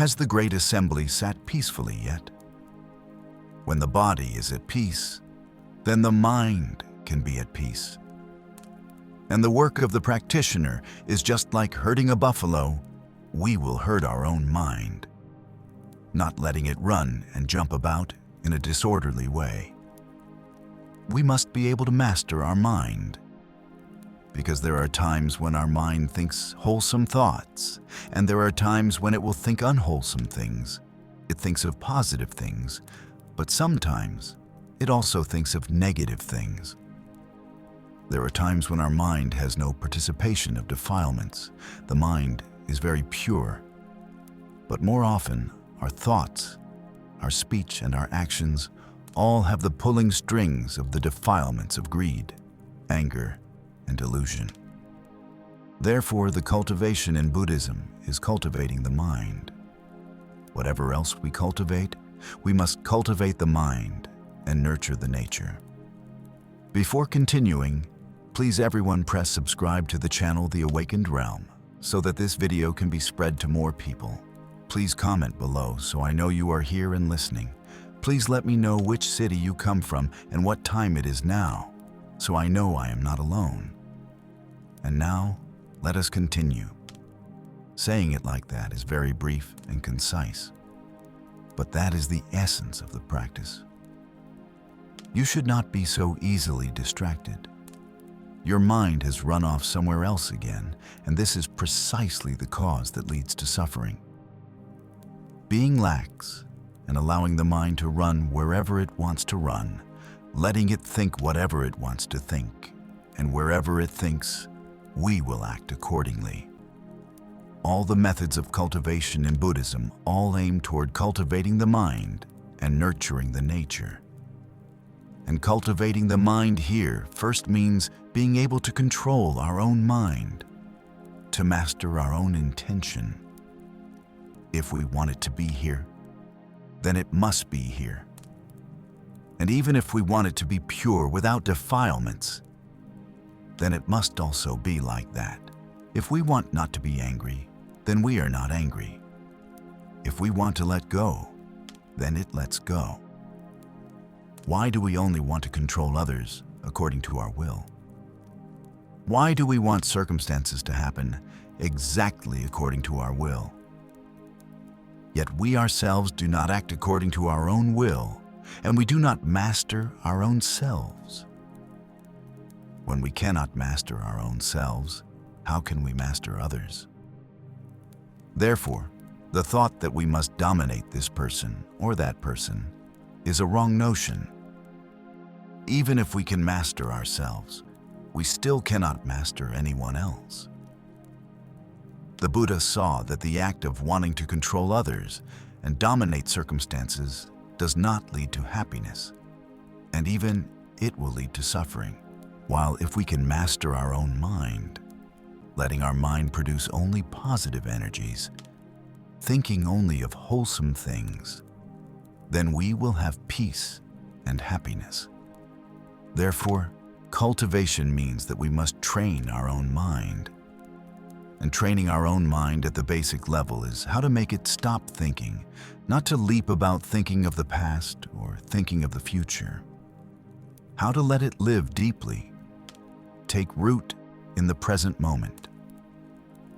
Has the great assembly sat peacefully yet? When the body is at peace, then the mind can be at peace. And the work of the practitioner is just like herding a buffalo. We will herd our own mind, not letting it run and jump about in a disorderly way. We must be able to master our mind, because there are times when our mind thinks wholesome thoughts, and there are times when it will think unwholesome things. It thinks of positive things, but sometimes it also thinks of negative things. There are times when our mind has no participation of defilements. The mind is very pure. But more often, our thoughts, our speech, and our actions all have the pulling strings of the defilements of greed, anger, and delusion. Therefore, the cultivation in Buddhism is cultivating the mind. Whatever else we cultivate, we must cultivate the mind and nurture the nature. Before continuing, please everyone press subscribe to the channel The Awakened Realm so that this video can be spread to more people. Please comment below so I know you are here and listening. Please let me know which city you come from and what time it is now, so I know I am not alone. And now, let us continue. Saying it like that is very brief and concise, but that is the essence of the practice. You should not be so easily distracted. Your mind has run off somewhere else again, and this is precisely the cause that leads to suffering. Being lax and allowing the mind to run wherever it wants to run, letting it think whatever it wants to think, and wherever it thinks, we will act accordingly. All the methods of cultivation in Buddhism all aim toward cultivating the mind and nurturing the nature. And cultivating the mind here first means being able to control our own mind, to master our own intention. If we want it to be here, then it must be here. And even if we want it to be pure without defilements, then it must also be like that. If we want not to be angry, then we are not angry. If we want to let go, then it lets go. Why do we only want to control others according to our will? Why do we want circumstances to happen exactly according to our will? Yet we ourselves do not act according to our own will, and we do not master our own selves. When we cannot master our own selves, how can we master others? Therefore, the thought that we must dominate this person or that person is a wrong notion. Even if we can master ourselves, we still cannot master anyone else. The Buddha saw that the act of wanting to control others and dominate circumstances does not lead to happiness, and even it will lead to suffering. While if we can master our own mind, letting our mind produce only positive energies, thinking only of wholesome things, then we will have peace and happiness. Therefore, cultivation means that we must train our own mind. And training our own mind at the basic level is how to make it stop thinking, not to leap about thinking of the past or thinking of the future. How to let it live deeply, take root in the present moment.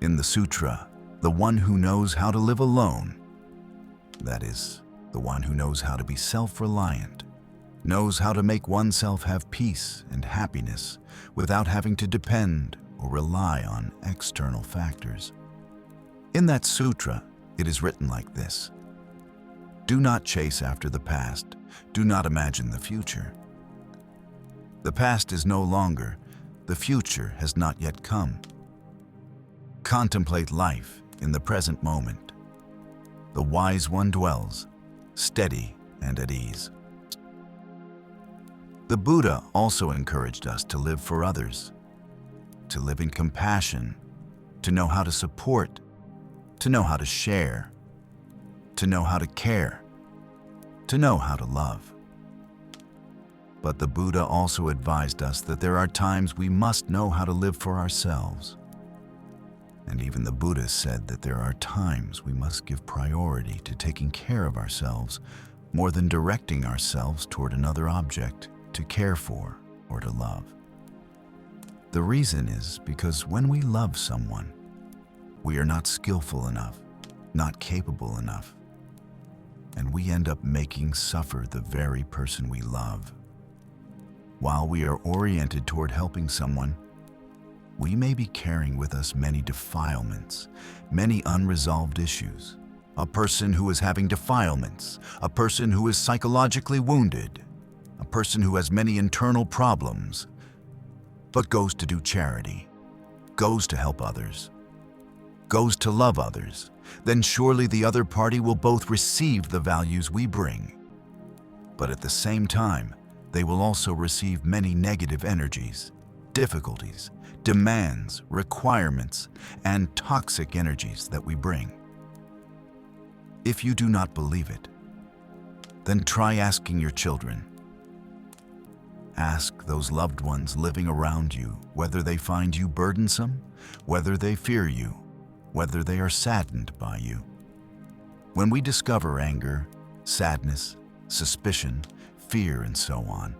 In the sutra, the one who knows how to live alone, that is, the one who knows how to be self-reliant, knows how to make oneself have peace and happiness without having to depend or rely on external factors. In that sutra, it is written like this: do not chase after the past, do not imagine the future. The past is no longer, the future has not yet come. Contemplate life in the present moment. The wise one dwells, steady and at ease. The Buddha also encouraged us to live for others, to live in compassion, to know how to support, to know how to share, to know how to care, to know how to love. But the Buddha also advised us that there are times we must know how to live for ourselves. And even the Buddha said that there are times we must give priority to taking care of ourselves more than directing ourselves toward another object to care for or to love. The reason is because when we love someone, we are not skillful enough, not capable enough, and we end up making suffer the very person we love. While we are oriented toward helping someone, we may be carrying with us many defilements, many unresolved issues. A person who is having defilements, a person who is psychologically wounded, a person who has many internal problems, but goes to do charity, goes to help others, goes to love others, then surely the other party will both receive the values we bring. But at the same time, they will also receive many negative energies, difficulties, demands, requirements, and toxic energies that we bring. If you do not believe it, then try asking your children. Ask those loved ones living around you whether they find you burdensome, whether they fear you, whether they are saddened by you. When we discover anger, sadness, suspicion, fear, and so on,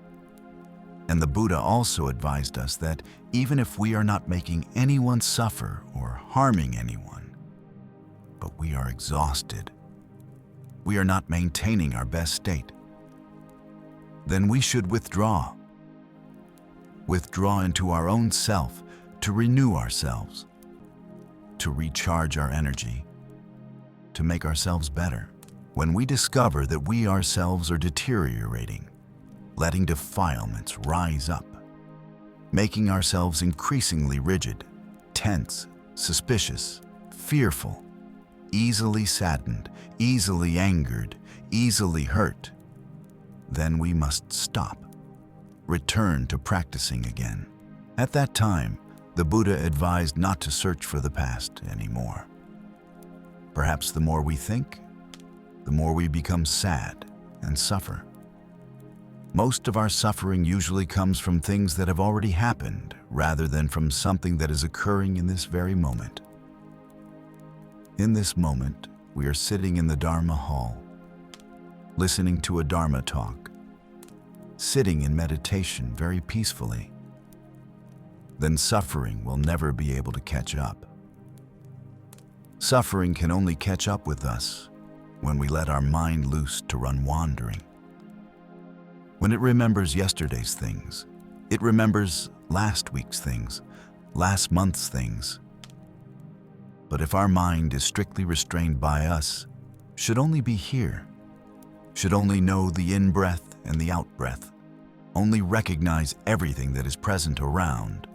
and the Buddha also advised us that even if we are not making anyone suffer or harming anyone, but we are exhausted, we are not maintaining our best state, then we should withdraw. Withdraw into our own self to renew ourselves, to recharge our energy, to make ourselves better. When we discover that we ourselves are deteriorating, letting defilements rise up, making ourselves increasingly rigid, tense, suspicious, fearful, easily saddened, easily angered, easily hurt, then we must stop, return to practicing again. At that time, the Buddha advised not to search for the past anymore. Perhaps the more we think, the more we become sad and suffer. Most of our suffering usually comes from things that have already happened rather than from something that is occurring in this very moment. In this moment, we are sitting in the Dharma hall, listening to a Dharma talk, sitting in meditation very peacefully. Then suffering will never be able to catch up. Suffering can only catch up with us when we let our mind loose to run wandering. When it remembers yesterday's things, it remembers last week's things, last month's things. But if our mind is strictly restrained by us, should only be here, should only know the in-breath and the out-breath, only recognize everything that is present around,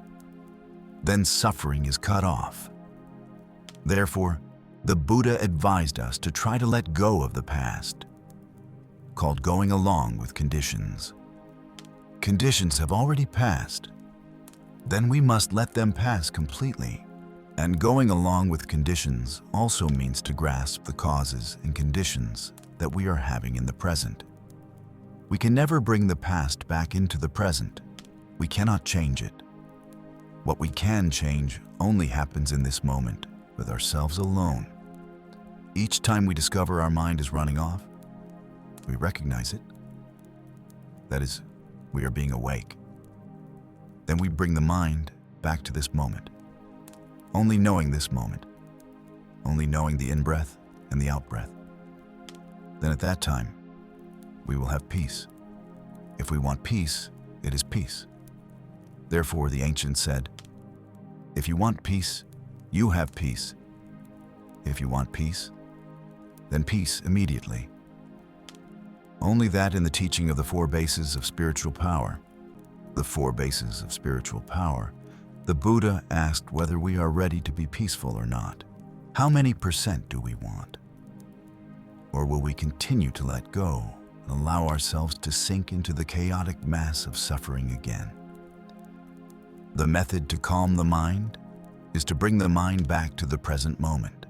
then suffering is cut off. Therefore, the Buddha advised us to try to let go of the past, called going along with conditions. Conditions have already passed. Then we must let them pass completely. And going along with conditions also means to grasp the causes and conditions that we are having in the present. We can never bring the past back into the present. We cannot change it. What we can change only happens in this moment, with ourselves alone. Each time we discover our mind is running off, we recognize it. That is, we are being awake. Then we bring the mind back to this moment. Only knowing this moment, only knowing the in-breath and the out-breath. Then at that time, we will have peace. If we want peace, it is peace. Therefore, the ancients said, if you want peace, you have peace. If you want peace, then peace immediately. Only that in the teaching of the 4 bases of spiritual power. The 4 bases of spiritual power, the Buddha asked whether we are ready to be peaceful or not. How many % do we want? Or will we continue to let go and allow ourselves to sink into the chaotic mass of suffering again? The method to calm the mind is to bring the mind back to the present moment.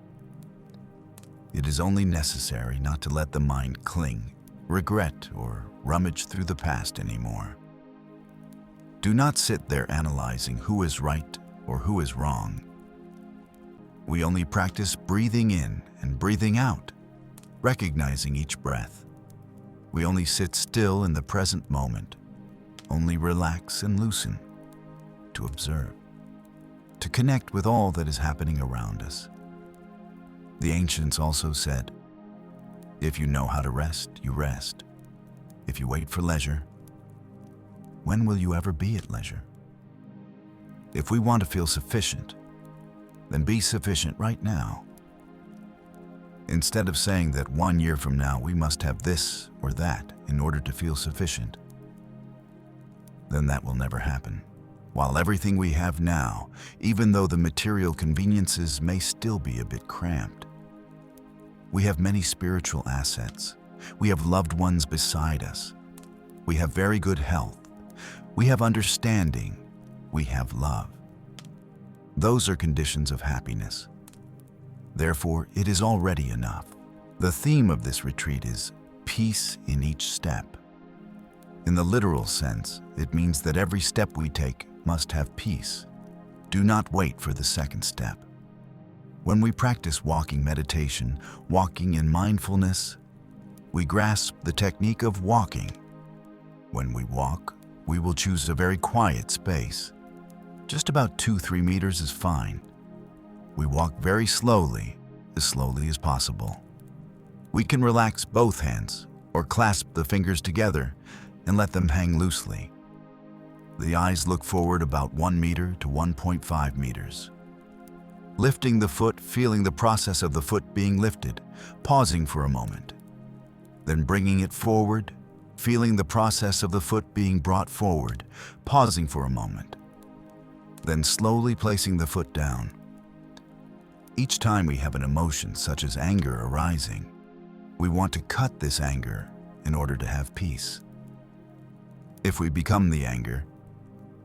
It is only necessary not to let the mind cling, regret, or rummage through the past anymore. Do not sit there analyzing who is right or who is wrong. We only practice breathing in and breathing out, recognizing each breath. We only sit still in the present moment, only relax and loosen, to observe, to connect with all that is happening around us. The ancients also said, if you know how to rest, you rest. If you wait for leisure, when will you ever be at leisure? If we want to feel sufficient, then be sufficient right now. Instead of saying that 1 year from now we must have this or that in order to feel sufficient, then that will never happen. While everything we have now, even though the material conveniences may still be a bit cramped, we have many spiritual assets. We have loved ones beside us. We have very good health. We have understanding. We have love. Those are conditions of happiness. Therefore, it is already enough. The theme of this retreat is peace in each step. In the literal sense, it means that every step we take must have peace. Do not wait for the second step. When we practice walking meditation, walking in mindfulness, we grasp the technique of walking. When we walk, we will choose a very quiet space. Just about 2-3 meters is fine. We walk very slowly as possible. We can relax both hands or clasp the fingers together and let them hang loosely. The eyes look forward about 1 meter to 1.5 meters. Lifting the foot, feeling the process of the foot being lifted, pausing for a moment. Then bringing it forward, feeling the process of the foot being brought forward, pausing for a moment. Then slowly placing the foot down. Each time we have an emotion such as anger arising, we want to cut this anger in order to have peace. If we become the anger,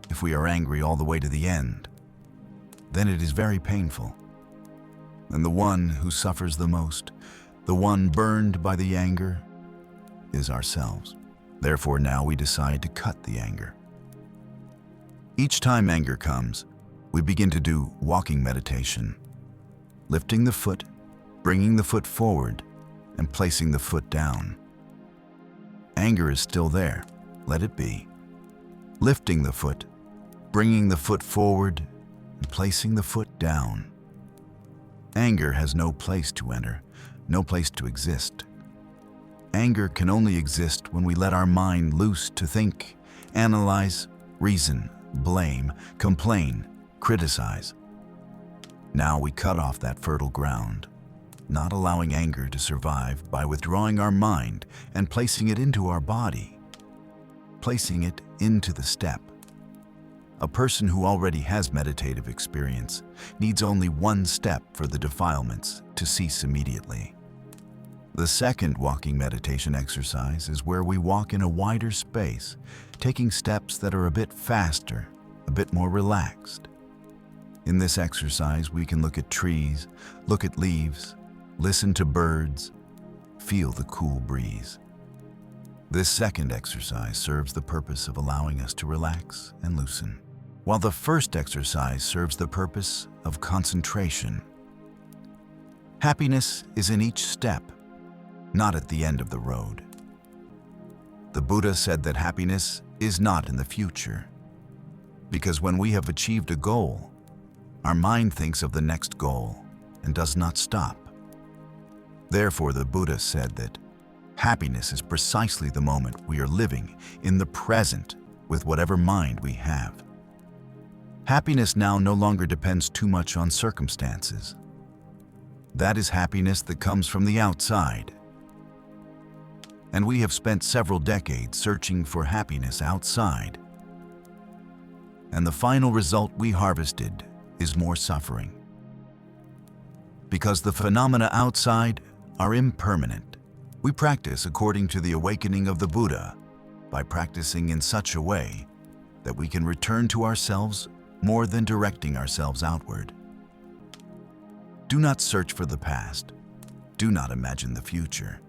if we are angry all the way to the end, then it is very painful. And the one who suffers the most, the one burned by the anger, is ourselves. Therefore, now we decide to cut the anger. Each time anger comes, we begin to do walking meditation, lifting the foot, bringing the foot forward, and placing the foot down. Anger is still there, let it be. Lifting the foot, bringing the foot forward, and placing the foot down. Anger has no place to enter, no place to exist. Anger can only exist when we let our mind loose to think, analyze, reason, blame, complain, criticize. Now we cut off that fertile ground, not allowing anger to survive by withdrawing our mind and placing it into our body, placing it into the step. A person who already has meditative experience needs only one step for the defilements to cease immediately. The second walking meditation exercise is where we walk in a wider space, taking steps that are a bit faster, a bit more relaxed. In this exercise, we can look at trees, look at leaves, listen to birds, feel the cool breeze. This second exercise serves the purpose of allowing us to relax and loosen, while the first exercise serves the purpose of concentration. Happiness is in each step, not at the end of the road. The Buddha said that happiness is not in the future, because when we have achieved a goal, our mind thinks of the next goal and does not stop. Therefore, the Buddha said that happiness is precisely the moment we are living in the present with whatever mind we have. Happiness now no longer depends too much on circumstances. That is happiness that comes from the outside. And we have spent several decades searching for happiness outside. And the final result we harvested is more suffering. Because the phenomena outside are impermanent, we practice according to the awakening of the Buddha by practicing in such a way that we can return to ourselves more than directing ourselves outward. Do not search for the past. Do not imagine the future.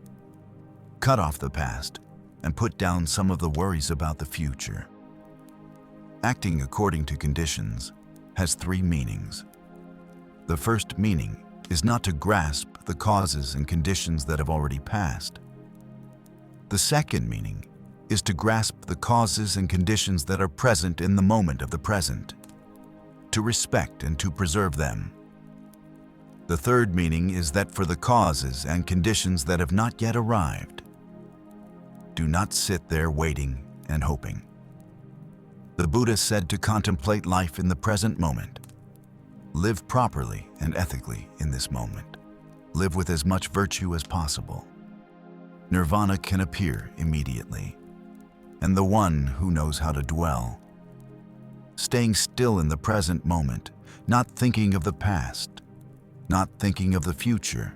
Cut off the past and put down some of the worries about the future. Acting according to conditions has 3 meanings. The first meaning is not to grasp the causes and conditions that have already passed. The second meaning is to grasp the causes and conditions that are present in the moment of the present, to respect and to preserve them. The third meaning is that for the causes and conditions that have not yet arrived, do not sit there waiting and hoping. The Buddha said to contemplate life in the present moment. Live properly and ethically in this moment. Live with as much virtue as possible. Nirvana can appear immediately, and the one who knows how to dwell, staying still in the present moment, not thinking of the past, not thinking of the future.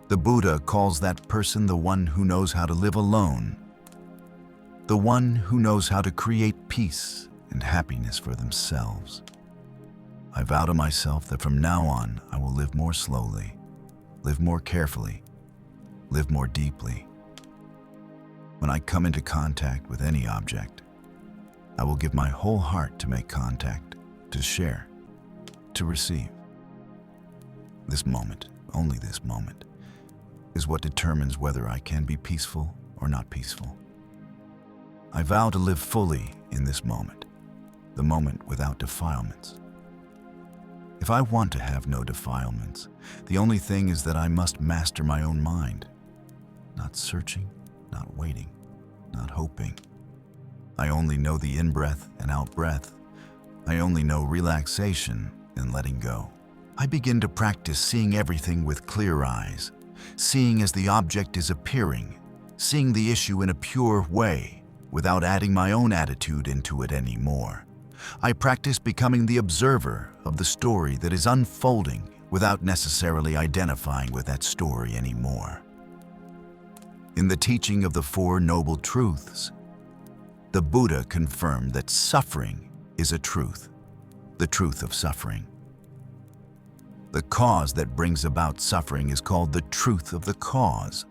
The Buddha calls that person the one who knows how to live alone, the one who knows how to create peace and happiness for themselves. I vow to myself that from now on I will live more slowly, live more carefully, live more deeply. When I come into contact with any object, I will give my whole heart to make contact, to share, to receive. This moment, only this moment, is what determines whether I can be peaceful or not peaceful. I vow to live fully in this moment, the moment without defilements. If I want to have no defilements, the only thing is that I must master my own mind, not searching, not waiting, not hoping. I only know the in-breath and out-breath. I only know relaxation and letting go. I begin to practice seeing everything with clear eyes, seeing as the object is appearing, seeing the issue in a pure way, without adding my own attitude into it anymore. I practice becoming the observer of the story that is unfolding without necessarily identifying with that story anymore. In the teaching of the Four Noble Truths, the Buddha confirmed that suffering is a truth, the truth of suffering. The cause that brings about suffering is called the truth of the cause,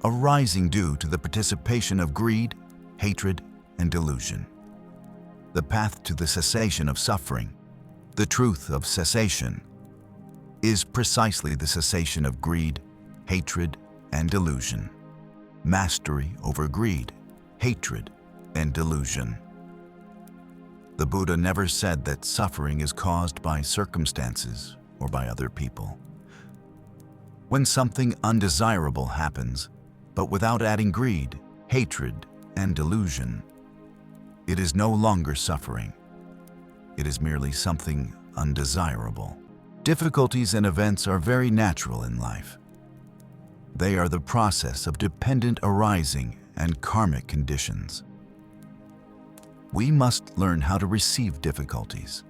arising due to the participation of greed, hatred, and delusion. The path to the cessation of suffering, the truth of cessation, is precisely the cessation of greed, hatred, and delusion. Mastery over greed, hatred, and delusion. The Buddha never said that suffering is caused by circumstances or by other people. When something undesirable happens, but without adding greed, hatred, and delusion, it is no longer suffering. It is merely something undesirable. Difficulties and events are very natural in life. They are the process of dependent arising and karmic conditions. We must learn how to receive difficulties.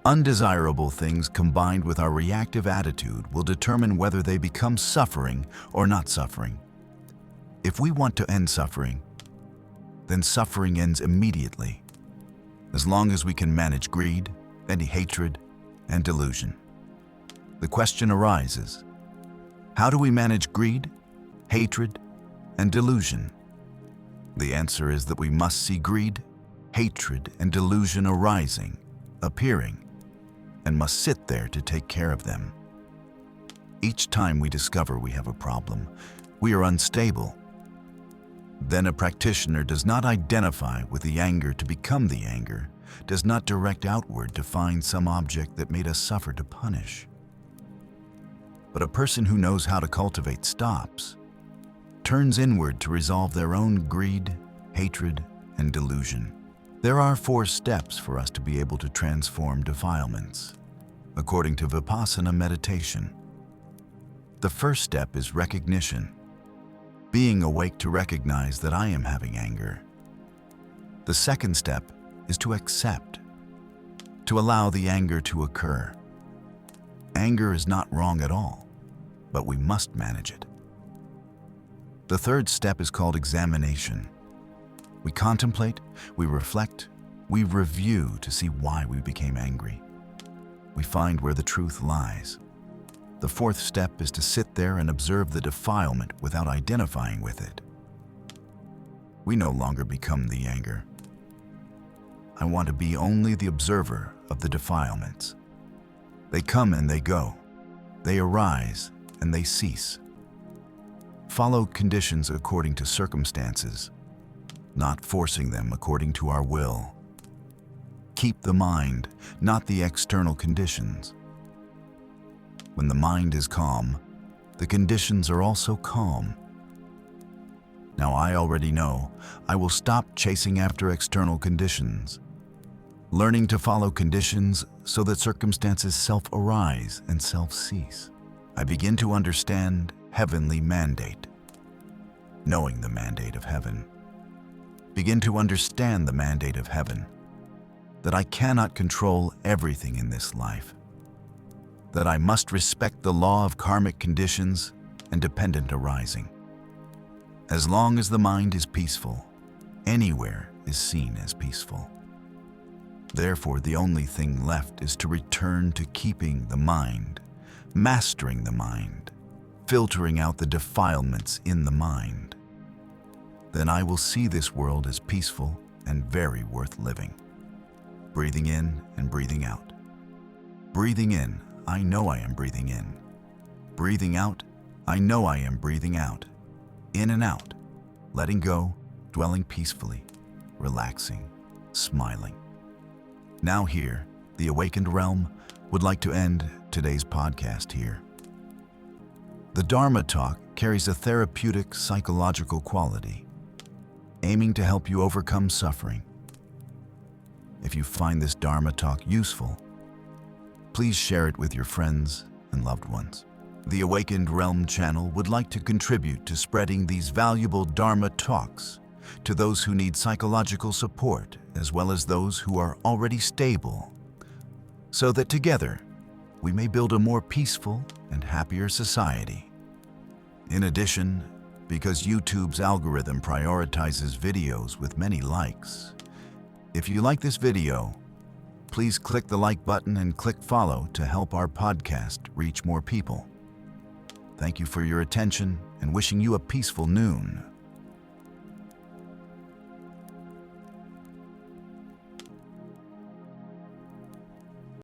Undesirable things combined with our reactive attitude will determine whether they become suffering or not suffering. If we want to end suffering, then suffering ends immediately, as long as we can manage greed, any hatred, and delusion. The question arises, how do we manage greed, hatred, and delusion? The answer is that we must see greed, hatred, and delusion arising, appearing, and must sit there to take care of them. Each time we discover we have a problem, we are unstable. Then a practitioner does not identify with the anger to become the anger, does not direct outward to find some object that made us suffer to punish. But a person who knows how to cultivate stops, turns inward to resolve their own greed, hatred, and delusion. There are 4 steps for us to be able to transform defilements, according to Vipassana meditation. The first step is recognition, being awake to recognize that I am having anger. The second step is to accept, to allow the anger to occur. Anger is not wrong at all, but we must manage it. The third step is called examination. We contemplate, we reflect, we review to see why we became angry. We find where the truth lies. The fourth step is to sit there and observe the defilement without identifying with it. We no longer become the anger. I want to be only the observer of the defilements. They come and they go. They arise and they cease. Follow conditions according to circumstances, not forcing them according to our will. Keep the mind, not the external conditions. When the mind is calm, the conditions are also calm. Now I already know I will stop chasing after external conditions, learning to follow conditions so that circumstances self-arise and self-cease. I begin to understand heavenly mandate, knowing the mandate of heaven. Begin to understand the mandate of heaven, that I cannot control everything in this life, that I must respect the law of karmic conditions and dependent arising. As long as the mind is peaceful, anywhere is seen as peaceful. Therefore, the only thing left is to return to keeping the mind, mastering the mind, filtering out the defilements in the mind. Then I will see this world as peaceful and very worth living. Breathing in and breathing out. Breathing in, I know I am breathing in. Breathing out, I know I am breathing out. In and out, letting go, dwelling peacefully, relaxing, smiling. Now here, the awakened realm would like to end today's podcast here. The Dharma talk carries a therapeutic psychological quality, aiming to help you overcome suffering. If you find this Dharma talk useful, please share it with your friends and loved ones. The Awakened Realm channel would like to contribute to spreading these valuable Dharma talks to those who need psychological support, as well as those who are already stable, so that together we may build a more peaceful and happier society. In addition, because YouTube's algorithm prioritizes videos with many likes, if you like this video, please click the like button and click follow to help our podcast reach more people. Thank you for your attention and wishing you a peaceful noon.